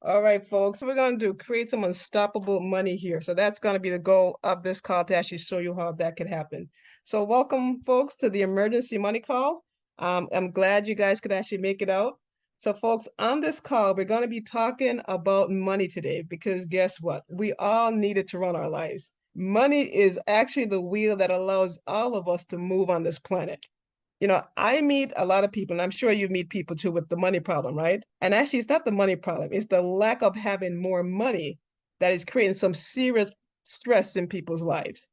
All right, folks. So we're going to do create some unstoppable money here. So that's going to be the goal of this call to actually show you how that can happen. So welcome, folks, to the emergency money call. I'm glad you guys could actually make it out. So, folks, on this call, we're going to be talking about money today because guess what? We all need it to run our lives. Money is actually the wheel that allows all of us to move on this planet. I meet a lot of people, and I'm sure you meet people too with the money problem, right? And actually, it's not the money problem, it's the lack of having more money that is creating some serious stress in people's lives.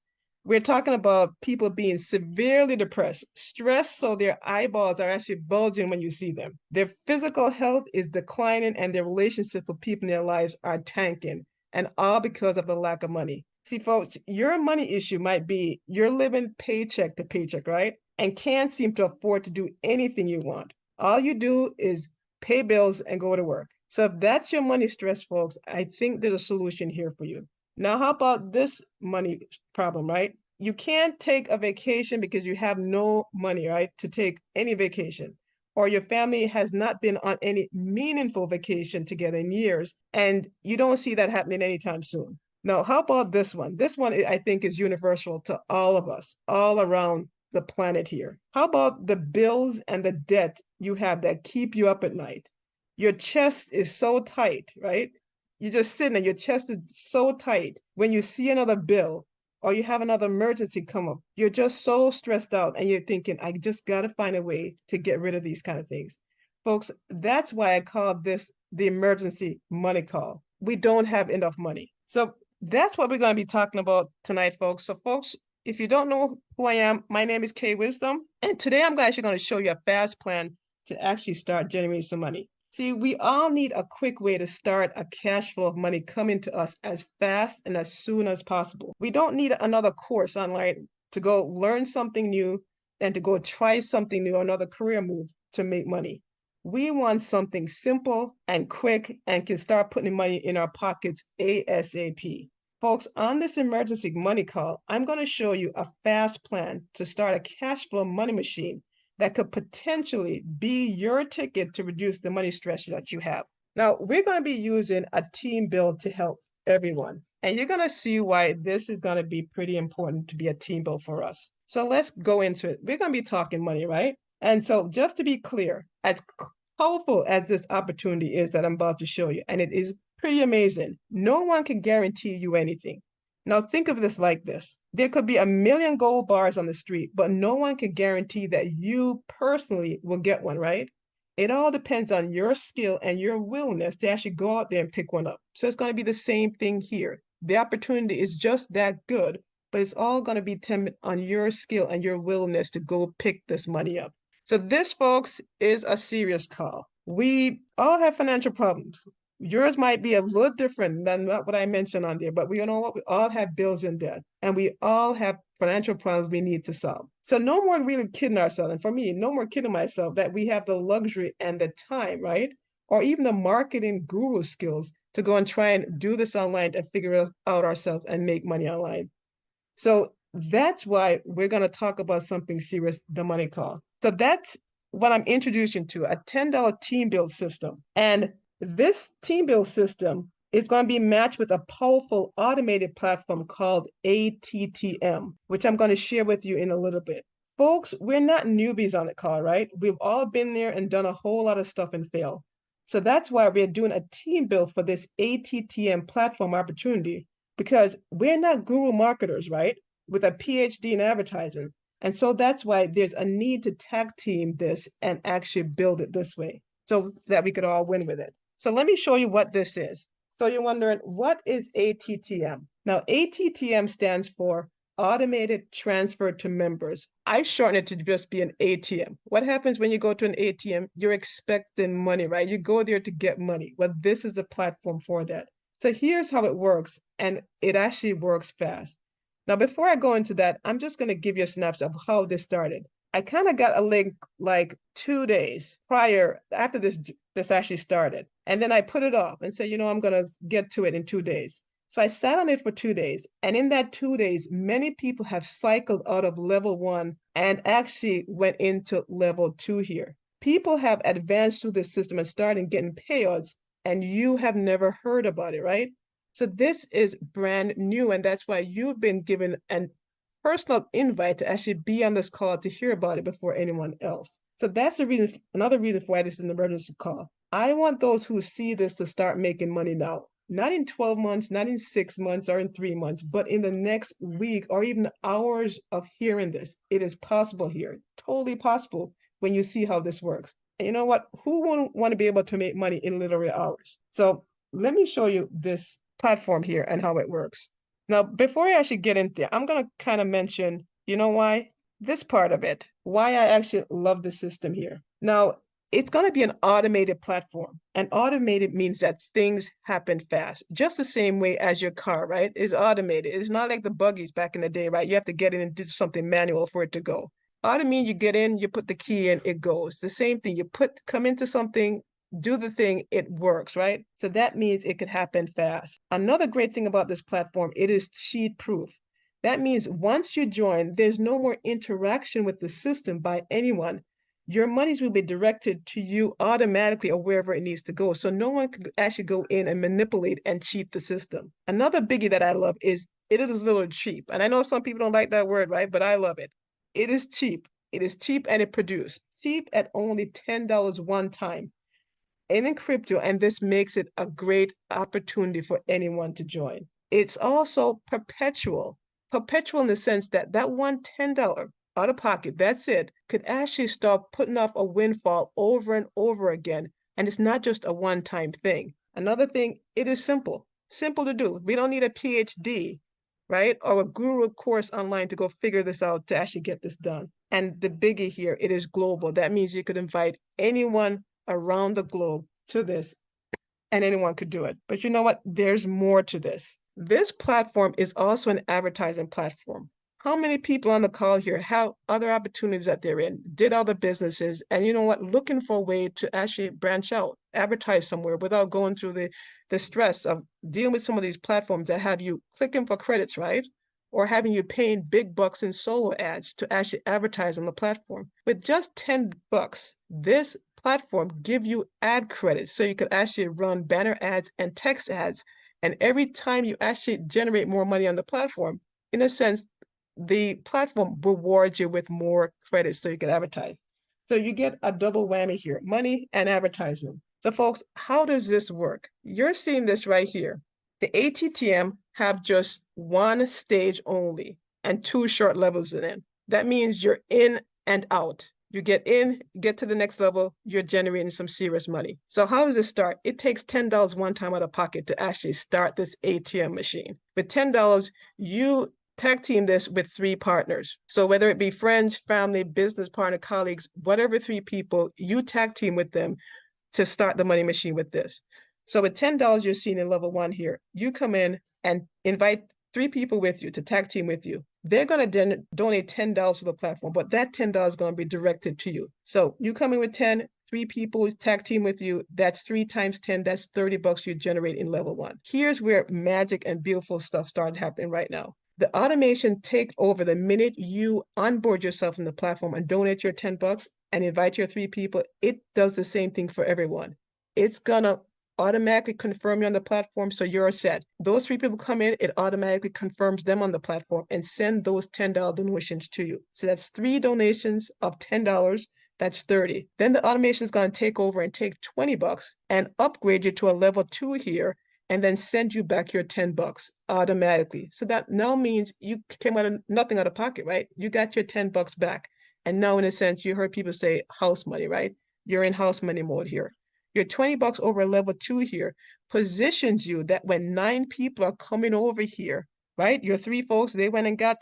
We're talking about people being severely depressed, stressed, so their eyeballs are actually bulging when you see them. Their physical health is declining, and their relationships with people in their lives are tanking, and all because of the lack of money. See, folks, your money issue might be you're living paycheck to paycheck, right? And can't seem to afford to do anything you want. All you do is pay bills and go to work. So if that's your money stress, folks, I think there's a solution here for you. Now, how about this money problem, right? You can't take a vacation because you have no money, right, to take any vacation, or your family has not been on any meaningful vacation together in years, and you don't see that happening anytime soon. Now, how about this one? This one I think is universal to all of us, all around the planet here. How about the bills and the debt you have that keep you up at night? Your chest is so tight, right? You're just sitting and your chest is so tight. When you see another bill or you have another emergency come up, you're just so stressed out and you're thinking, I just got to find a way to get rid of these kind of things. Folks, that's why I call this the emergency money call. We don't have enough money. So that's what we're going to be talking about tonight, folks. So, folks, if you don't know who I am, my name is Kay Wisdom, and today I'm actually going to show you a fast plan to actually start generating some money. See, we all need a quick way to start a cash flow of money coming to us as fast and as soon as possible. We don't need another course online to go learn something new and to go try something new, another career move to make money. We want something simple and quick and can start putting money in our pockets ASAP. Folks, on this emergency money call, I'm going to show you a fast plan to start a cash flow money machine that could potentially be your ticket to reduce the money stress that you have. Now, we're going to be using a team build to help everyone. And you're going to see why this is going to be pretty important to be a team build for us. So let's go into it. We're going to be talking money, right? And so just to be clear, as powerful as this opportunity is that I'm about to show you, and it is pretty amazing. No one can guarantee you anything. Now think of this like this. There could be a million gold bars on the street, but no one can guarantee that you personally will get one, right? It all depends on your skill and your willingness to actually go out there and pick one up. So it's going to be the same thing here. The opportunity is just that good, but it's all going to be dependent on your skill and your willingness to go pick this money up. So this, folks, is a serious call. We all have financial problems. Yours might be a little different than what I mentioned on there, but we know what we all have bills and debt, and we all have financial problems we need to solve. So no more really kidding ourselves. And for me, no more kidding myself that we have the luxury and the time, right? Or even the marketing guru skills to go and try and do this online and figure out ourselves and make money online. So that's why we're going to talk about something serious, the money call. So that's what I'm introducing to a $10 team build system. And this team build system is going to be matched with a powerful automated platform called ATTM, which I'm going to share with you in a little bit. Folks, we're not newbies on the call, right? We've all been there and done a whole lot of stuff and failed. So that's why we're doing a team build for this ATTM platform opportunity, because we're not guru marketers, right? With a PhD in advertising. And so that's why there's a need to tag team this and actually build it this way so that we could all win with it. So let me show you what this is. So you're wondering, what is ATTM? Now, ATTM stands for Automated Transfer to Members. I shorten it to just be an ATM. What happens when you go to an ATM? You're expecting money, right? You go there to get money. Well, this is the platform for that. So here's how it works, and it actually works fast. Now, before I go into that, I'm just going to give you a snapshot of how this started. I kind of got a link like 2 days prior, after this actually started. And then I put it off and said, I'm going to get to it in 2 days. So I sat on it for 2 days. And in that 2 days, many people have cycled out of level 1 and actually went into level 2 here. People have advanced through the system and started getting payouts and you have never heard about it, right? So this is brand new, and that's why you've been given an personal invite to actually be on this call to hear about it before anyone else. So that's the reason, another reason for why this is an emergency call. I want those who see this to start making money now. Not in 12 months, not in 6 months or in 3 months, but in the next week or even hours of hearing this. It is possible here, totally possible when you see how this works. And you know what? Who wouldn't want to be able to make money in literally hours? So let me show you this platform here and how it works. Now, before I actually get into it, I'm going to kind of mention, you know why? This part of it, why I actually love the system here. Now, it's going to be an automated platform. And automated means that things happen fast, just the same way as your car, right? Is automated. It's not like the buggies back in the day, right? You have to get in and do something manual for it to go. Auto means you get in, you put the key in, it goes. The same thing, you come into something, do the thing, it works, right? So that means it could happen fast. Another great thing about this platform, it is cheat proof. That means once you join, there's no more interaction with the system by anyone. Your monies will be directed to you automatically or wherever it needs to go. So no one can actually go in and manipulate and cheat the system. Another biggie that I love is it is a little cheap. And I know some people don't like that word, right? But I love it. It is cheap. It is cheap and it produced. Cheap at only $10 one time in crypto, and this makes it a great opportunity for anyone to join. It's also perpetual. Perpetual in the sense that that one $10 out of pocket, that's it, could actually start putting off a windfall over and over again. And it's not just a one-time thing. Another thing, it is simple. Simple to do. We don't need a PhD, right? Or a guru course online to go figure this out to actually get this done. And the biggie here, it is global. That means you could invite anyone around the globe to this and anyone could do it. But you know what? There's more to this. This platform is also an advertising platform. How many people on the call here have other opportunities that they're in, did other businesses, and you know what, looking for a way to actually branch out, advertise somewhere without going through the stress of dealing with some of these platforms that have you clicking for credits, right? Or having you paying big bucks in solo ads to actually advertise on the platform. With just $10, this platform give you ad credits so you could actually run banner ads and text ads. And every time you actually generate more money on the platform, in a sense, the platform rewards you with more credits so you can advertise. So you get a double whammy here, money and advertisement. So folks, how does this work? You're seeing this right here. The ATTM have just one stage only and 2 short levels in it. That means you're in and out. You get in, get to the next level, you're generating some serious money. So how does it start? It takes $10 one time out of pocket to actually start this ATM machine. With $10, you tag team this with 3 partners. So whether it be friends, family, business partner, colleagues, whatever 3 people, you tag team with them to start the money machine with this. So with $10 you're seeing in level 1 here, you come in and invite 3 people with you to tag team with you. They're going to donate $10 to the platform, but that $10 is going to be directed to you. So you come in with 10, 3 people tag team with you, that's 3 times 10, that's $30 you generate in level 1. Here's where magic and beautiful stuff started happening right now. The automation take over the minute you onboard yourself in the platform and donate your $10 and invite your 3 people. It does the same thing for everyone. It's gonna automatically confirm you on the platform, so you're set. Those 3 people come in, it automatically confirms them on the platform and send those $10 donations to you. So that's 3 donations of $10. That's 30. Then the automation is going to take over and take $20 and upgrade you to a level 2 here, and then send you back your $10 automatically. So that now means you came out of nothing out of pocket, right? You got your $10 back. And now in a sense, you heard people say house money, right? You're in house money mode here. Your $20 over level 2 here positions you that when 9 people are coming over here, right? Your 3 folks, they went and got,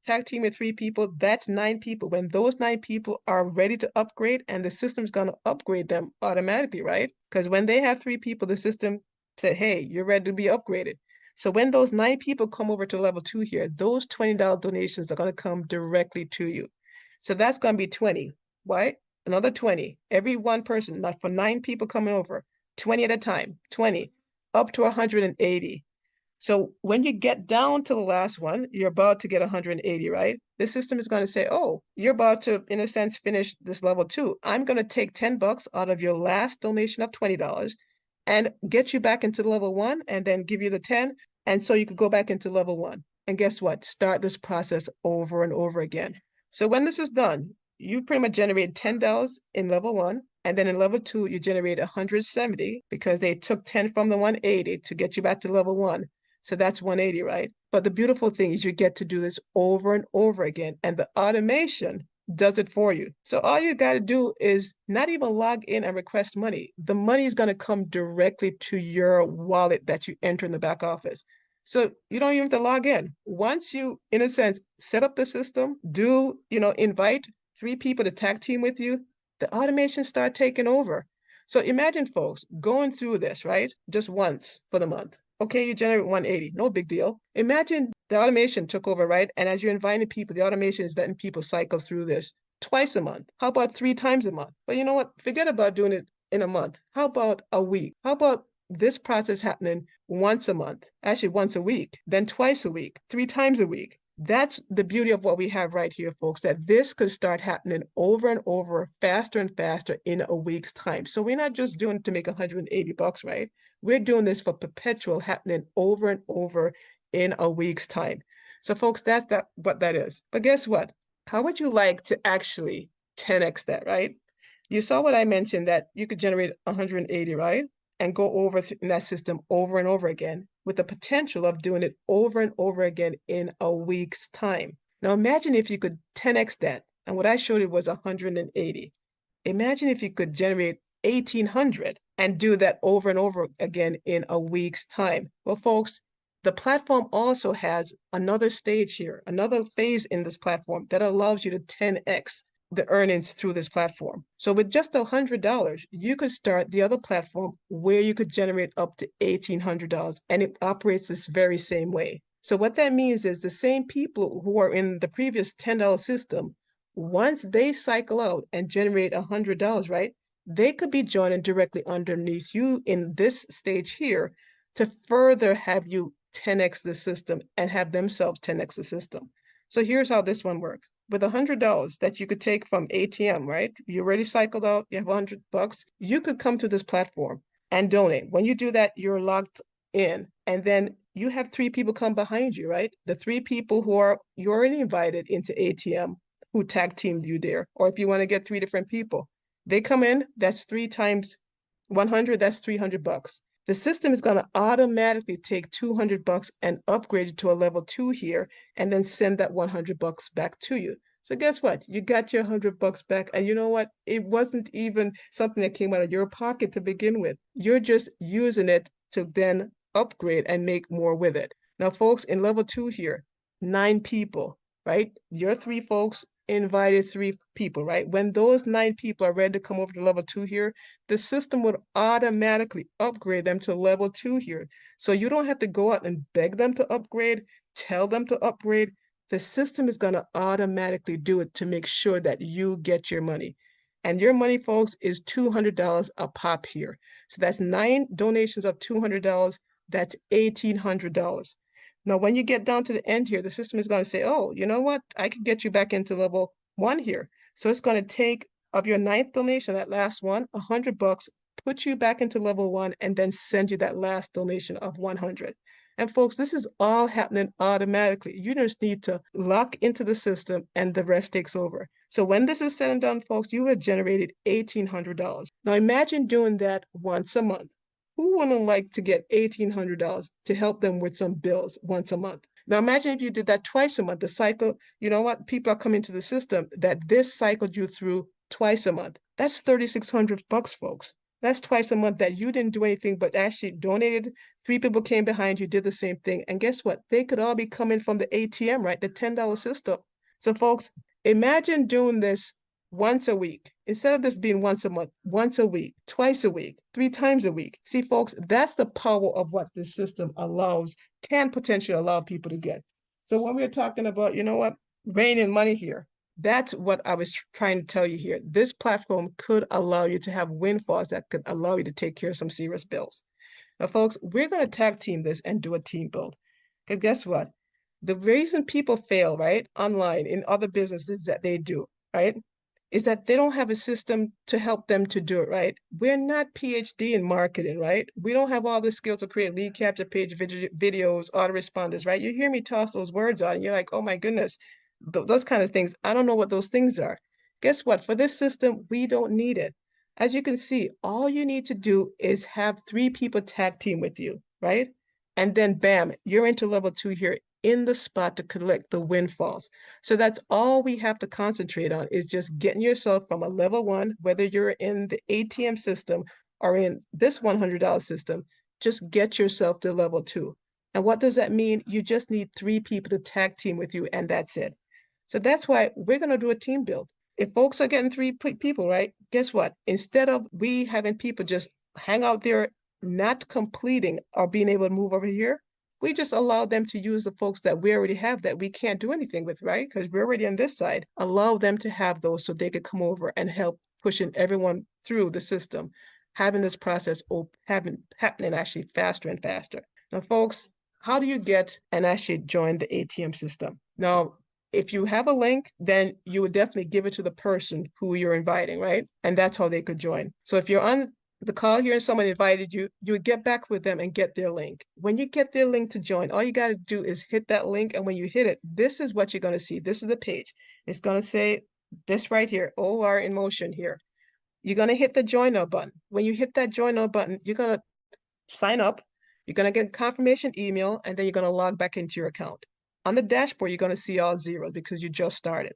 tag team with 3 people, that's 9 people. When those 9 people are ready to upgrade, and the system's gonna upgrade them automatically, right? Because when they have 3 people, the system said, hey, you're ready to be upgraded. So when those 9 people come over to level 2 here, those $20 donations are going to come directly to you. So that's going to be 20, right? Another 20. Every one person, not for 9 people coming over, 20 at a time, 20, up to 180. So when you get down to the last one, you're about to get 180, right? The system is going to say, oh, you're about to, in a sense, finish this level 2. I'm going to take $10 out of your last donation of $20 and get you back into level 1 and then give you the 10. And so you could go back into level 1. And guess what? Start this process over and over again. So when this is done, you pretty much generate $10 in level 1. And then in level 2, you generate 170 because they took 10 from the 180 to get you back to level 1. So that's 180, right? But the beautiful thing is you get to do this over and over again. And the automation does it for you. So all you got to do is not even log in and request money. The money is going to come directly to your wallet that you enter in the back office. So you don't even have to log in. Once you, in a sense, set up the system, invite 3 people to tag team with you, the automation start taking over. So imagine folks going through this, right? Just once for the month. Okay, you generate 180, no big deal. Imagine the automation took over, right? And as you're inviting people, the automation is letting people cycle through this twice a month. How about 3 times a month? But you know what? Forget about doing it in a month. How about a week? How about this process happening once a month, actually once a week, then twice a week, 3 times a week? That's the beauty of what we have right here, folks, that this could start happening over and over, faster and faster in a week's time. So we're not just doing it to make $180, right? We're doing this for perpetual, happening over and over in a week's time. So folks, that's what that is. But guess what? How would you like to actually 10x that, right? You saw what I mentioned, that you could generate 180, right? And go over in that system over and over again, with the potential of doing it over and over again in a week's time. Now imagine if you could 10x that. And what I showed you was 180. Imagine if you could generate 1,800 and do that over and over again in a week's time. Well, folks, the platform also has another stage here, another phase in this platform that allows you to 10x the earnings through this platform. So with just $100, you could start the other platform where you could generate up to $1,800, and it operates this very same way. So what that means is the same people who are in the previous $10 system, once they cycle out and generate $100, right, they could be joining directly underneath you in this stage here to further have you 10x the system and have themselves 10x the system. So here's how this one works. With $100 that you could take from ATM, right? You already cycled out, you have $100. You could come to this platform and donate. When you do that, you're logged in, and then you have 3 people come behind you, right? The 3 people who you already invited into ATM, who tag teamed you there. Or if you want to get 3 different people, they come in, that's 3 times 100, that's $300. The system is going to automatically take $200 and upgrade it to a level 2 here, and then send that $100 back to you. So guess what? You got your $100 back, and you know what? It wasn't even something that came out of your pocket to begin with. You're just using it to then upgrade and make more with it. Now, folks, in level 2 here, 9 people, right? Your 3 folks invited 3 people, right? When those 9 people are ready to come over to level 2 here, the system would automatically upgrade them to level 2 here. So you don't have to go out and beg them to upgrade, tell them to upgrade. The system is going to automatically do it to make sure that you get your money. And your money, folks, is $200 a pop here. So that's 9 donations of $200. That's $1,800. Now, when you get down to the end here, the system is going to say, oh, you know what? I can get you back into level 1 here. So it's going to take of your 9th donation, that last one, $100, put you back into level 1, and then send you that last donation of 100. And folks, this is all happening automatically. You just need to lock into the system, and the rest takes over. So when this is said and done, folks, you have generated $1,800. Now imagine doing that once a month. Who wouldn't like to get $1,800 to help them with some bills once a month? Now imagine if you did that twice a month. The cycle, you know what? People are coming to the system that this cycled you through twice a month. That's $3,600, folks. That's twice a month that you didn't do anything but actually donated. 3 people came behind you, did the same thing. And guess what? They could all be coming from the ATM, right? The $10 system. So folks, imagine doing this once a week. Instead of this being once a month, once a week, twice a week, 3 times a week. See, folks, that's the power of what this system can potentially allow people to get. So when we're talking about, you know what, raining money here, that's what I was trying to tell you here. This platform could allow you to have windfalls that could allow you to take care of some serious bills. Now, folks, we're going to tag team this and do a team build. Because guess what? The reason people fail, right, online in other businesses that they do, right, is that they don't have a system to help them to do it, right? We're not PhD in marketing, right? We don't have all the skills to create lead capture page videos, autoresponders, right? You hear me toss those words out and you're like, oh my goodness, those kind of things. I don't know what those things are. Guess what? For this system, we don't need it. As you can see, all you need to do is have 3 people tag team with you, right? And then bam, you're into level 2 here in the spot to collect the windfalls. So that's all we have to concentrate on is just getting yourself from a level 1, whether you're in the ATM system or in this $100 system, just get yourself to level 2. And what does that mean? You just need 3 people to tag team with you, and that's it. So that's why we're going to do a team build. If folks are getting 3 people, right, guess what? Instead of we having people just hang out there, not completing or being able to move over here, we just allow them to use the folks that we already have that we can't do anything with, right? Because we're already on this side. Allow them to have those so they could come over and help pushing everyone through the system, having this process happening actually faster and faster. Now, folks, how do you get and actually join the ATM system? Now, if you have a link, then you would definitely give it to the person who you're inviting, right? And that's how they could join. So if you're on the call here and someone invited you, you would get back with them and get their link. When you get their link to join, all you got to do is hit that link. And when you hit it, this is what you're going to see. This is the page. It's going to say this right here, OR in motion here. You're going to hit the join now button. When you hit that join now button, you're going to sign up. You're going to get a confirmation email, and then you're going to log back into your account. On the dashboard, you're going to see all zeros because you just started.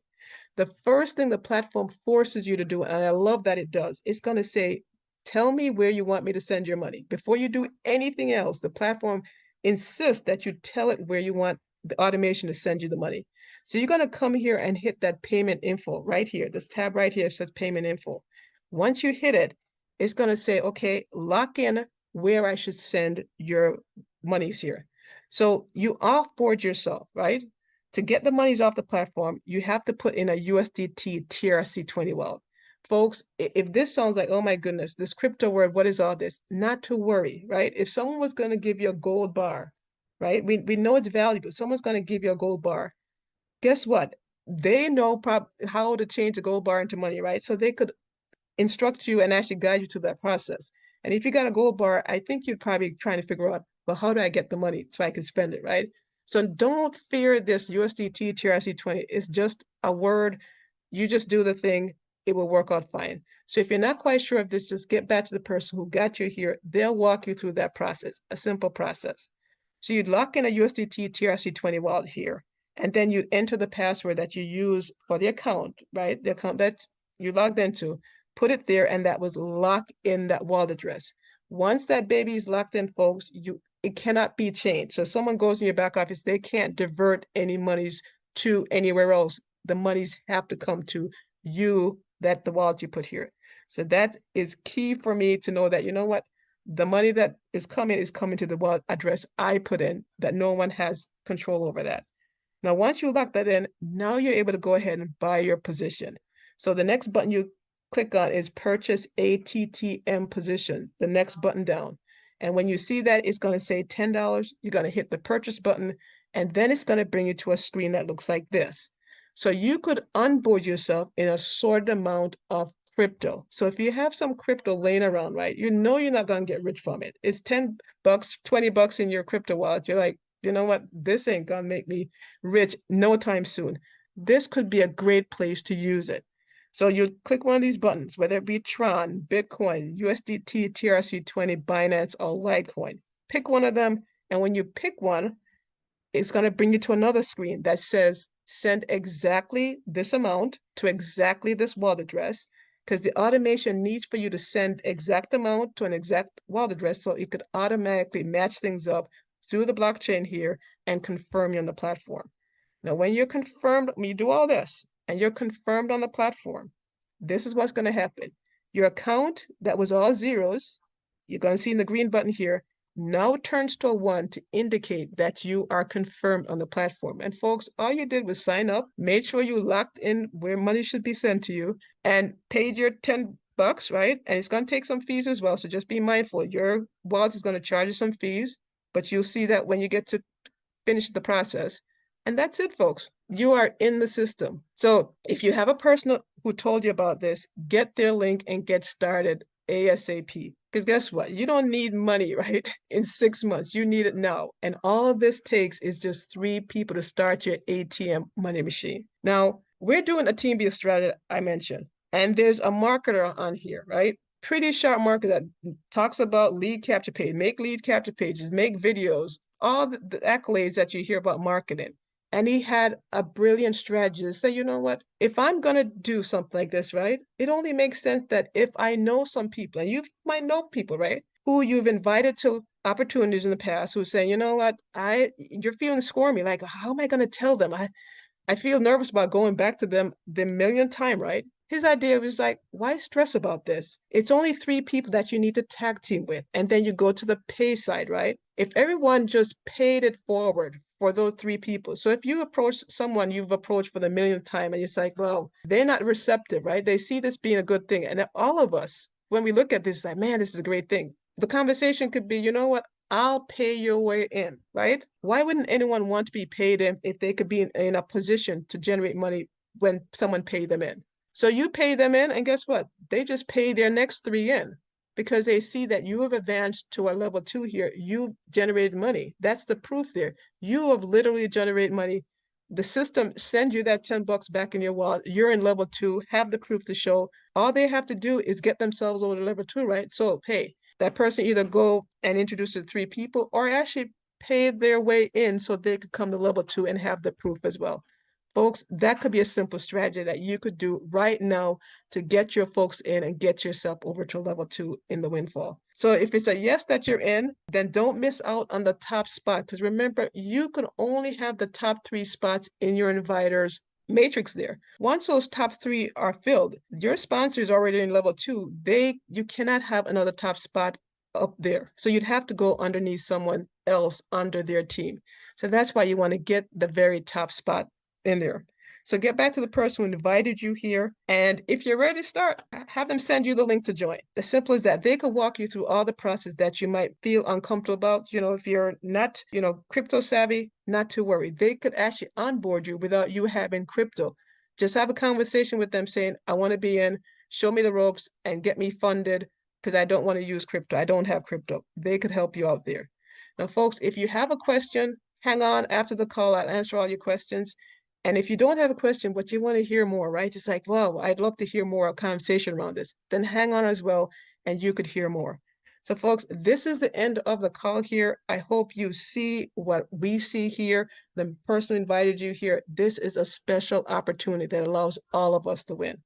The first thing the platform forces you to do, and I love that it does, it's going to say, tell me where you want me to send your money. Before you do anything else, the platform insists that you tell it where you want the automation to send you the money. So you're going to come here and hit that payment info right here. This tab right here says payment info. Once you hit it, it's going to say, okay, lock in where I should send your monies here. So you offboard yourself, right? To get the monies off the platform, you have to put in a USDT TRC20 wallet. Folks, if this sounds like, oh my goodness, this crypto word, what is all this? Not to worry, right? If someone was going to give you a gold bar, right? We know it's valuable. Someone's going to give you a gold bar. Guess what? They know how to change a gold bar into money, right? So they could instruct you and actually guide you through that process. And if you got a gold bar, I think you'd probably trying to figure out, well, how do I get the money so I can spend it, right? So don't fear this USDT TRC20. It's just a word. You just do the thing. It will work out fine. So if you're not quite sure of this, just get back to the person who got you here. They'll walk you through that process, a simple process. So you'd lock in a USDT TRC20 wallet here, and then you'd enter the password that you use for the account, right? The account that you logged into, put it there, and that was locked in that wallet address. Once that baby is locked in, folks, it cannot be changed. So if someone goes in your back office, they can't divert any monies to anywhere else. The monies have to come to you, that the wallet you put here. So that is key for me to know that, you know what, the money that is coming to the wallet address I put in, that no one has control over that. Now, once you lock that in, now you're able to go ahead and buy your position. So the next button you click on is purchase ATTM position, the next button down. And when you see that, it's going to say $10. You're going to hit the purchase button, and then it's going to bring you to a screen that looks like this. So you could onboard yourself in a sorted amount of crypto. So if you have some crypto laying around, right, you know you're not going to get rich from it. It's $10, $20 in your crypto wallet. You're like, you know what, this ain't going to make me rich no time soon. This could be a great place to use it. So you click one of these buttons, whether it be Tron, Bitcoin, USDT, TRC20, Binance, or Litecoin. Pick one of them, and when you pick one, it's going to bring you to another screen that says send exactly this amount to exactly this wallet address, because the automation needs for you to send exact amount to an exact wallet address so it could automatically match things up through the blockchain here and confirm you on the platform. Now, when you're confirmed, when you do all this and you're confirmed on the platform, this is what's going to happen. Your account that was all zeros, you're going to see in the green button here, now turns to a 1 to indicate that you are confirmed on the platform. And folks, all you did was sign up, made sure you locked in where money should be sent to you, and paid your $10, right? And it's going to take some fees as well. So just be mindful. Your wallet is going to charge you some fees, but you'll see that when you get to finish the process. And that's it, folks. You are in the system. So if you have a person who told you about this, get their link and get started ASAP. Because guess what? You don't need money, right? In 6 months. You need it now. And all this takes is just 3 people to start your ATM money machine. Now, we're doing a team building strategy I mentioned. And there's a marketer on here, right? Pretty sharp marketer that talks about lead capture page, make lead capture pages, make videos, all the accolades that you hear about marketing. And he had a brilliant strategy to say, you know what? If I'm going to do something like this, right? It only makes sense that if I know some people, and you might know people, right? Who you've invited to opportunities in the past who say, you know what? You're feeling squirmy. Like, how am I going to tell them? I feel nervous about going back to them the millionth time, right? His idea was like, why stress about this? It's only 3 people that you need to tag team with. And then you go to the pay side, right? If everyone just paid it forward for those 3 people. So if you approach someone you've approached for the millionth time and it's like, well, they're not receptive, right? They see this being a good thing. And all of us, when we look at this, like, man, this is a great thing. The conversation could be, you know what? I'll pay your way in, right? Why wouldn't anyone want to be paid in if they could be in a position to generate money when someone paid them in? So you pay them in, and guess what? They just pay their next 3 in because they see that you have advanced to a level 2 here. You've generated money. That's the proof there. You have literally generated money. The system sends you that $10 back in your wallet. You're in level 2, have the proof to show. All they have to do is get themselves over to level 2, right? So, hey, that person either go and introduce to 3 people or actually pay their way in so they could come to level 2 and have the proof as well. Folks, that could be a simple strategy that you could do right now to get your folks in and get yourself over to level 2 in the windfall. So if it's a yes that you're in, then don't miss out on the top spot. Because remember, you can only have the top 3 spots in your inviters matrix there. Once those top 3 are filled, your sponsor is already in level 2. You cannot have another top spot up there. So you'd have to go underneath someone else under their team. So that's why you want to get the very top spot in there. So get back to the person who invited you here. And if you're ready to start, have them send you the link to join. As simple as that. They could walk you through all the process that you might feel uncomfortable about. If you're not, crypto savvy, not to worry. They could actually onboard you without you having crypto. Just have a conversation with them saying, I want to be in, show me the ropes and get me funded because I don't want to use crypto. I don't have crypto. They could help you out there. Now, folks, if you have a question, hang on after the call. I'll answer all your questions. And if you don't have a question, but you want to hear more, right? It's like, wow, I'd love to hear more conversation around this. Then hang on as well, and you could hear more. So folks, this is the end of the call here. I hope you see what we see here. The person who invited you here, this is a special opportunity that allows all of us to win.